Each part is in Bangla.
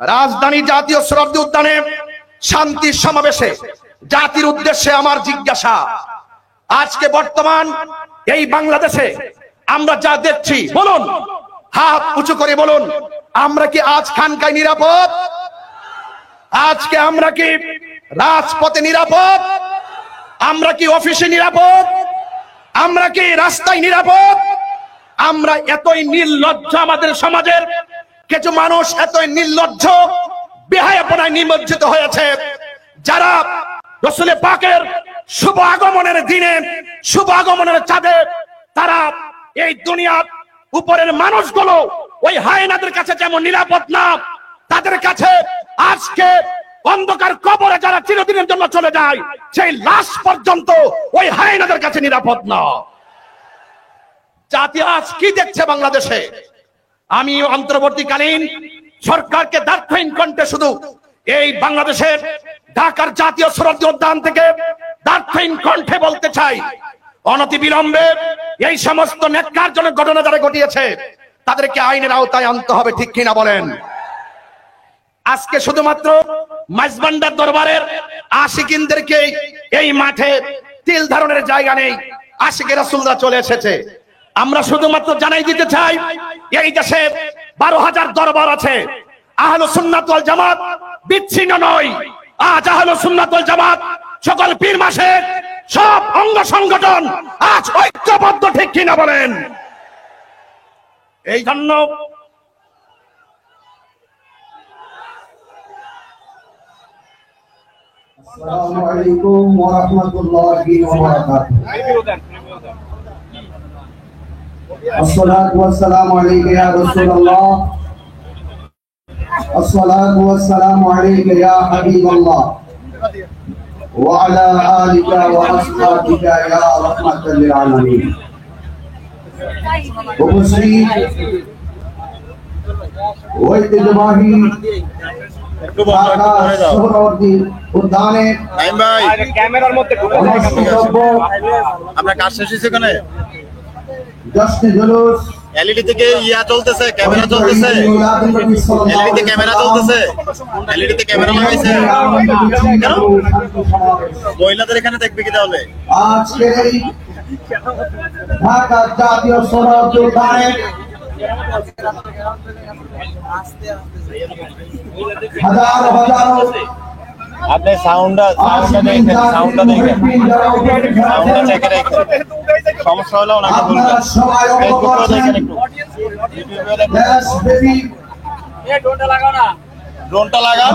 রাজধানী জাতীয় শরীয়ত উদ্যানে শান্তি সমাবেশে জাতির উদ্দেশ্যে আমার জিজ্ঞাসা, আজকে বর্তমান এই বাংলাদেশে আমরা যা দেখছি, বলুন, হাত উঁচু করে বলুন, আমরা কি আজ খানকায় নিরাপদ? আজকে আমরা কি রাজপথে নিরাপদ? আমরা কি অফিসে নিরাপদ? আমরা কি রাস্তায় নিরাপদ? আমরা এতই নির্লজ্জ, আমাদের সমাজের কিছু মানুষ এতই নির্লজ্জ, বেহায়াপনায় নিমজ্জিত হয়েছে, যারা রাসূল পাকের শুভ আগমনের দিনে, শুভ আগমনের চাঁদে তারা এই দুনিয়ার উপরের মানুষগুলো ওই হায়নাদের কাছে যেমন নিরাপদ না, তাদের কাছে আজকে অন্ধকার কবরে যারা চিরদিনের জন্য চলে যায়, সেই লাশ পর্যন্ত ওই হায়নাদের কাছে নিরাপদ না। জাতি আজ কি দেখছে বাংলাদেশে? আমি অন্তর্বর্তীকালীন সরকারকে দার্থহীন কণ্ঠে শুধু এই বাংলাদেশের ঢাকার জাতীয় শরীয়ত উদ্যান থেকে দার্থহীন কণ্ঠে বলতে চাই, অনতি বিলম্বে এই সমস্ত ন্যাক্কারজনক ঘটনা যারা ঘটিয়েছে তাদেরকে আইনের আওতায় আনতে হবে, ঠিক কিনা বলেন? আজকে শুধুমাত্র মাইজবান্ডার দরবারের আশিকিনদেরকে এই মাঠে তিল ধারণের জায়গা নেই, আশিকে রাসূলরা চলে এসেছে। আমরা শুধুমাত্র জানাই দিতে চাই, এই দেশে 12,000 দরবার আছে, আহলুস সুন্নাত ওয়াল জামাত বিচ্ছিন্ন নয়। আজ আহলুস সুন্নাত ওয়াল জামাত সকল পীর মাসের সব অঙ্গ সংগঠন আজ ঐক্যবদ্ধ, ঠিক কিনা বলেন? এই জন্য আসসালামু আলাইকুম ওয়া রাহমাতুল্লাহি ওয়া বারাকাতুহু। আসসালাতু ওয়াসসালামু আলাইকা ইয়া রাসূলুল্লাহ, আসসালাতু ওয়াসসালামু আলাইকা ইয়া হাবিবাল্লাহ ওয়া আলা আলিকা ওয়া আসহাবিকা ইয়া রাহমাতাল লিল আলামিন। উপস্থিত ঐতিহ্যবাহী ক্যামেরার মধ্যে আপনার কাজ শেষ হয়েছে, এখানে এলইডি থেকে ইয়া চলতেছে, ক্যামেরা চলতেছে, এলইডি ক্যামেরা চলতেছে, এলইডি ক্যামেরা লাগাইছে। মহিলাদের এখানে দেখবে কি তাহলে? আজকে ঢাকা জাতীয় শরীয়ত উদ্যানে হাজারো হাজারো আপনি সাউন্ডটা দেখেন, সাউন্ডটা চেক রেখে সমস্যা হলে ওনাকে বলবেন। ফেসবুকেও দেখেন, একটু ইউটিউবেও দেখেন। ড্রোনটা লাগান।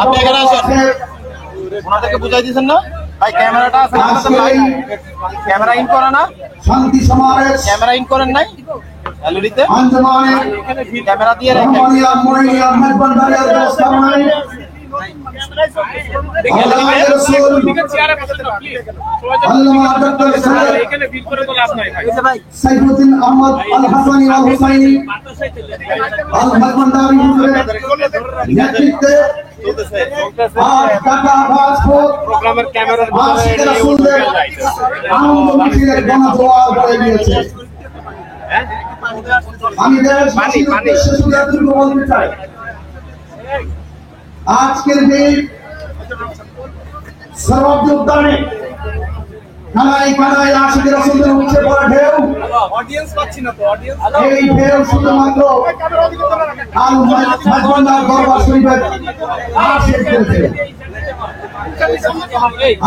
আপনি এখানে আসেন, ওনাদেরকে বুঝাই দিয়েছেন না ভাই? ক্যামেরাটা আছে, ক্যামেরা ইন করে না? শান্তি সমাবেশ ক্যামেরা ইন করেন নাই এলইডিতে? আঞ্জমানে ক্যামেরা দিয়ে রাখেন। সাইফুদ্দিন আহমদ আল হাসানি আল হুসাইনি আল ভাজবান্ডারি নেতৃত্বে ঢাকা পাসপোর্ট প্রোগ্রামের ক্যামেরার আশিকে রাসূলের আনন্দ মিছিলের গণজোয়ার হয়ে গিয়েছে। আমি দেশবাসীর উদ্দেশ্যে শুধু এতটুকু বলতে চাই, আজকের দিন শরীয়ত উদ্যানে কানায় কানায় আশিকে রাসূলের উঠে পড়া ঢেউ, এই ঢেউ শুধুমাত্র আল ভাজবান্ডার দরবার শরীফের আশিক করেছে।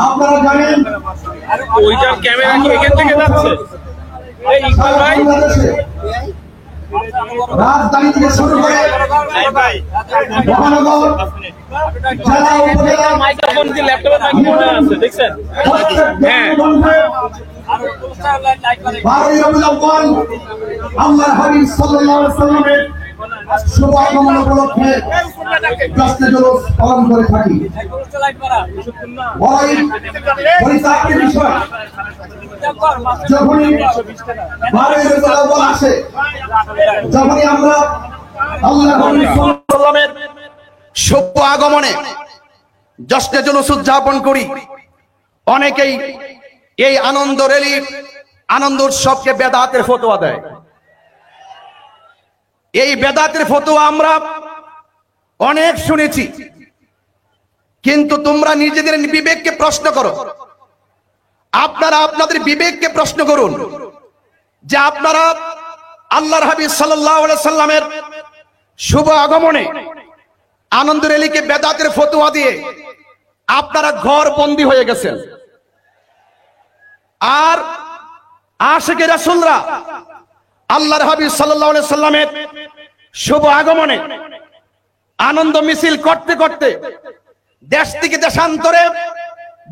আপনারা জানেন ওইটার ক্যামেরা কি এখান থেকে যাচ্ছে? রাজধানী থেকে শুরু করে মহানগর, জেলা, উপজেলা, মাইক্রোফোন কি ল্যাপটপে মাইক্রোফোন আছে দেখছেন? হ্যাঁ, 12ই রবিউল আউয়াল আল্লাহর হাবিব সাল্লাল্লাহু আলাইহি ওয়াসাল্লামের শুভ আগমন উপলক্ষে জশ্নে জুলুস পালন করে থাকি। বড়ই পরিতাপের বিষয়, যখনই 12ই রবিউল আউয়াল আসে, যখনই আমরা আল্লাহর হাবিব সাল্লাল্লাহু আলাইহি ওয়াসাল্লামের শুভ আগমনে জশ্নে জুলুস উদযাপন করি, অনেকেই এই আনন্দ র্যালি, আনন্দ উৎসবকে বেদাতের ফতোয়া দেয়। এই বেদাতের ফতোয়া আমরা অনেক শুনেছি, কিন্তু তোমরা নিজেদের বিবেককে প্রশ্ন করো। আপনারা আপনাদের বিবেককে প্রশ্ন করুন যে আপনারা আল্লাহর হাবিব সাল্লাল্লাহু আলাইহি সাল্লামের শুভ আগমনে আনন্দ রেলিকে বেদাতের ফতোয়া দিয়ে আপনারা ঘর বন্দী হয়ে গেছেন, আর আশিকে রাসূলরা আল্লাহর হাবিব সাল্লাল্লাহু আলাইহি সাল্লামের শুভ আগমনে আনন্দ মিছিল করতে করতে দেশ থেকে দেশান্তরে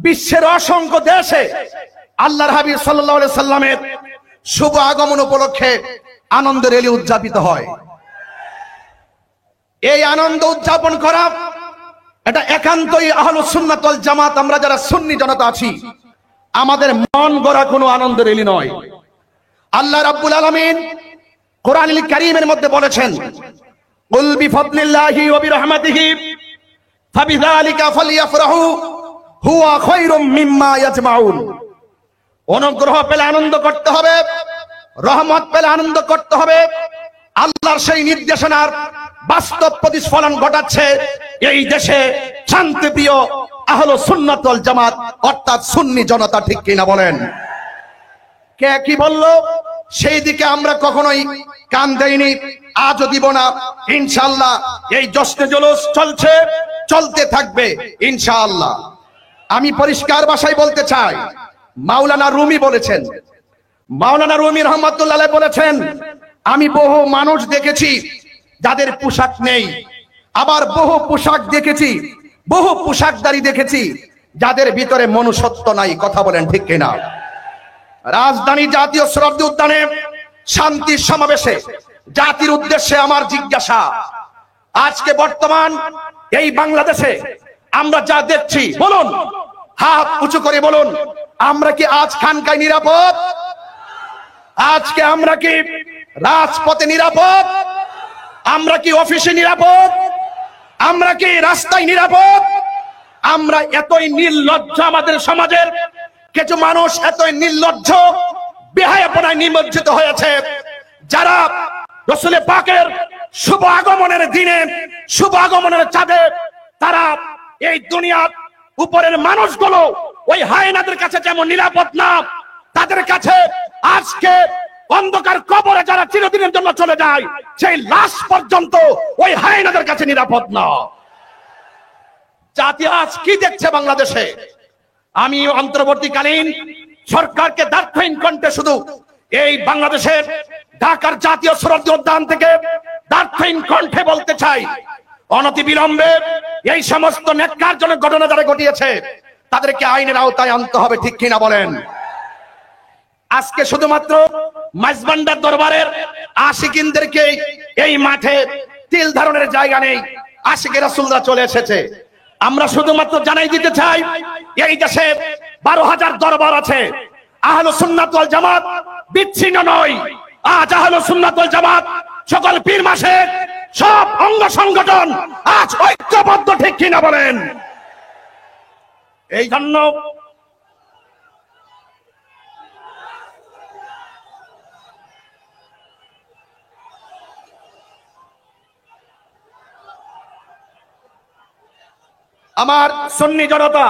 বিশ্বের অসংখ্য দেশে আল্লাহর হাবিব সাল্লাল্লাহু আলাইহি সাল্লামের শুভ আগমন উপলক্ষে আনন্দ রেলি উদযাপিত হয়। এই আনন্দ উদযাপন করা এটা একান্তই আহলুস সুন্নাত ওয়াল জামাত, আমরা যারা সুন্নি জনতা আছি, আমাদের মন গড়া কোনো আনন্দ রেলি নয়। আল্লাহ রাব্বুল আলামিন কোরআনুল কারীমের মধ্যে বলেছেন, কুল বিফাদলিল্লাহি ওয়া বিরহমাতিহি ফাবিযালিকা ফালইফরাহু হুয়া খায়রুম মিম্মা ইয়াজমাউন। অনুগ্রহ পেলে আনন্দ করতে হবে, রহমত পেলে আনন্দ করতে হবে। আল্লাহর সেই নির্দেশনার বাস্তব প্রতিফলন ঘটাচ্ছে এই দেশে শান্তিপ্রিয় আহলুস সুন্নাত ওয়াল জামাত অর্থাৎ সুন্নি জনতা, ঠিক কিনা বলেন? কে কি বলল সেই দিকে আমরা কখনোই কান দেইনি, আজও দিব না। ইনশাআল্লাহ এই জশ্নে জুলুস চলছে, চলতে থাকবে ইনশাআল্লাহ। আমি পরিষ্কার ভাষায় বলতে চাই, মাওলানা রুমি বলেছেন, মাওলানা রুমি রহমাতুল্লাহ আলাইহি বলেছেন, আমি বহু মানুষ দেখেছি যাদের পোশাক নেই, আবার বহু পোশাক দেখেছি, বহু পোশাকদারি দেখেছি যাদের ভিতরে মনুষ্যত্ব নাই। কথা বলেন ঠিক কিনা? রাজধানী জাতীয় শরীয়ত উদ্যানে শান্তির সমাবেশে জাতির উদ্দেশ্যে আমার জিজ্ঞাসা, আজকে বর্তমান এই বাংলাদেশে আমরা যা দেখছি, বলুন, হাত উঁচু করে বলুন, আমরা কি আজ খানকায় নিরাপদ? আজকে আমরা কি রাজপথে নিরাপদ? আমরা কি অফিসে নিরাপদ? আমরা কি রাস্তায় নিরাপদ? আমরা এতই নির্লজ্জ, আমাদের সমাজের কিছু মানুষ এতই নির্লজ্জ, বেহায়াপনায় নিমজ্জিত হয়েছে, যারা রাসূল পাকের শুভ আগমনের দিনে, শুভ আগমনের চাঁদে তারা এই দুনিয়ার উপরের মানুষগুলো ওই হায়নাদের কাছে যেমন নিরাপদ না, তাদের কাছে আজকে অন্ধকার কবরে যারা চিরদিনের জন্য চলে যায়, সেই লাশ পর্যন্ত ওই হায়নাদের কাছে নিরাপদ না। জাতি আজ কি দেখছে বাংলাদেশে? আমি অন্তর্বর্তীকালীন সরকারকে দার্থহীন কণ্ঠে শুধু এই বাংলাদেশের ঢাকার জাতীয় শরীয়ত উদ্যান থেকে দার্থহীন কণ্ঠে বলতে চাই, অনতিবিলম্বে এই সমস্ত ন্যাক্কারজনক ঘটনা যারা ঘটিয়েছে তাদেরকে আইনের আওতায় আনতে হবে, ঠিক কিনা বলেন? আজকে শুধুমাত্র মাইজবান্ডার দরবারের আশিকিনদেরকে এই মাঠে তিল ধারণের জায়গা নেই, আশিকে রাসূলরা চলে এসেছে। আমরা শুধুমাত্র জানাই দিতে চাই, এই দেশে 12,000 দরবার আছে, আহলুস সুন্নাত ওয়াল জামাত বিচ্ছিন্ন নয়। আজ আহলুস সুন্নাত ওয়াল জামাত সকল পীর মাসের সব অঙ্গ সংগঠন আজ ঐক্যবদ্ধ, ঠিক কিনা বলেন? এই জন্য আমার সুন্নি জনতা,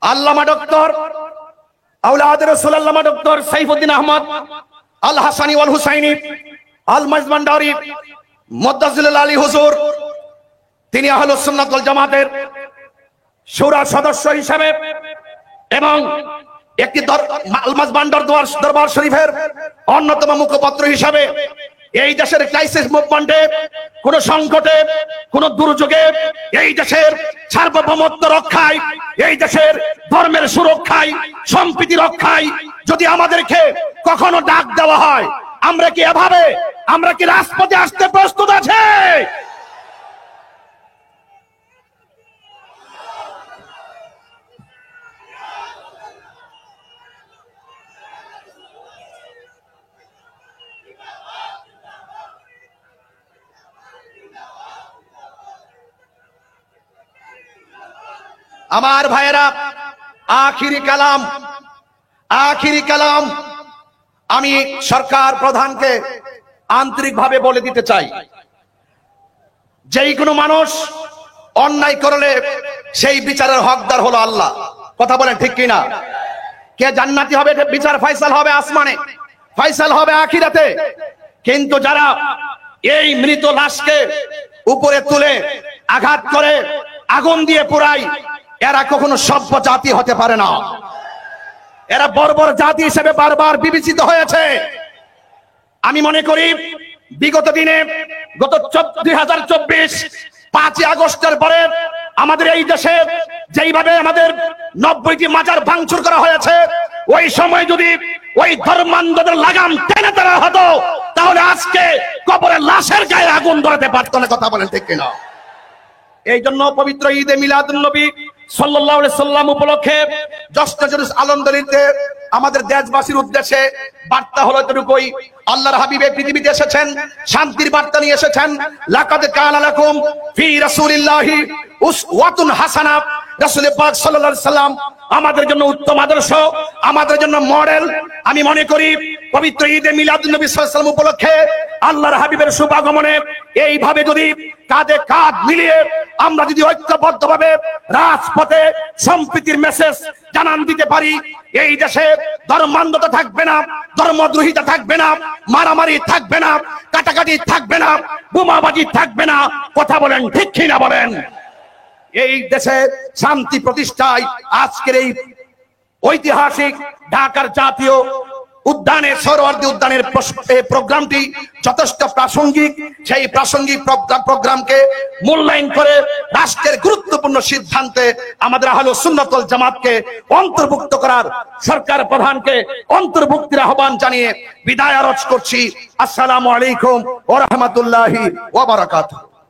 আল্লামা ডক্টর আওলাদ রাসূল আল্লামা ডক্টর সাইফুদ্দিন আহমদ আল হাসানি ওয়াল হুসাইনি আল মাইজবান্ডারি মুদ্দাজিলুল আলী হুজুর, তিনি আহলুস সুন্নাত ওয়াল জামাতের শূরা সদস্য হিসেবে এবং একটি আল মাইজবান্ডার দরবার শরীফের অন্যতম মুখপাত্র হিসেবে এই দেশের ক্রাইসিস মুভমেন্টে, কোন সংকটে, কোন দুর্যোগে এই দেশের সার্বভৌমত্ব রক্ষায়, এই দেশের ধর্মের সুরক্ষায়, সম্প্রীতি রক্ষায় যদি আমাদেরকে কখনো ডাক দেওয়া হয়, আমরা কি এভাবে, আমরা কি রাজপথে আসতে প্রস্তুত আছে? আমার ভাইয়েরা, আখিরি কালাম আমি সরকার প্রধানকে আন্তরিকভাবে বলে দিতে চাই, যেই কোনো মানুষ অন্যায় করলে সেই বিচারের হকদার হলো আল্লাহ। কথা বলেন ঠিক কিনা? কে জান্নাতি হবে বিচার ফয়সাল হবে আসমানে, ফয়সাল হবে আখিরাতে। কিন্তু যারা এই মৃত লাশকে উপরে তুলে আঘাত করে আগুন দিয়ে পোড়ায়, এরা কখনো সভ্য জাতি হতে পারে না। এরা বর্বর জাতি হিসেবে বারবার বিবেচিত হয়েছে। আমি মনে করি বিগত দিনে গত 2024 5ই আগস্টের পরে আমাদের এই দেশে যেইভাবে আমাদের 90টি মাজার ভাঙচুর করা হয়েছে, ওই সময় যদি ওই ধর্মান্ধদের লাগাম টেনে দেওয়া হতো তাহলে আজকে কবরের লাশের গায়ে আগুন ধরাতে পারত না। কথা বলেন ঠিক কিনা? এই জন্য পবিত্র ঈদে মিলাদুন নবী সাল্লাল্লাহু আলাইহি সাল্লাম উপলক্ষে জশ্নে জুলুস আলহামদুলিল্লাহ আমাদের দেশবাসীর উদ্দেশ্যে বার্তা হলো এতটুকুই, আল্লাহর হাবিব এই পৃথিবীতে এসেছেন, শান্তির বার্তা নিয়ে এসেছেন। লাকাদ কানা লাকুম ফি রাসূলিল্লাহি উসওয়াতুন হাসানা। রাসূল পাক সাল্লাল্লাহু আলাইহি সাল্লাম আমাদের জন্য উত্তম আদর্শ, আমাদের জন্য মডেল। আমি মনে করি পবিত্র ঈদে মিলাদুন নবী সাল্লাল্লাহু আলাইহি সাল্লাম উপলক্ষে আল্লাহর হাবিবের শুভ আগমনে এইভাবে যদি কাঁধে কাঁধ মিলিয়ে আমরা যদি ঐক্যবদ্ধভাবে রাজপথে সম্প্রীতির মেসেজ জানান দিতে পারি, এই দেশে ধর্মান্ধতা থাকবে না, ধর্মদ্রোহিতা থাকবে না, মারামারি থাকবে না, কাটাকাটি থাকবে না, বোমাবাজি থাকবে না। কথা বলেন ঠিক কিনা বলেন? এই দেশে শান্তি প্রতিষ্ঠায় আজকের এই ঐতিহাসিক ঢাকার জাতীয় উদ্যানে সোহরাওয়ার্দী উদ্যানের প্রোগ্রামটি যথেষ্ট প্রাসঙ্গিক। সেই প্রাসঙ্গিক প্রোগ্রামকে মূল্যায়ন করে রাষ্ট্রের গুরুত্বপূর্ণ সিদ্ধান্তে আমাদের আহলুস সুন্নাত ওয়াল জামাতকে অন্তর্ভুক্ত করার সরকার প্রধানকে অন্তর্ভুক্তির আহ্বান জানিয়ে বিদায় আরজ করছি। আসসালামু আলাইকুম ওয়া রাহমাতুল্লাহি ওয়া বারাকাতুহু।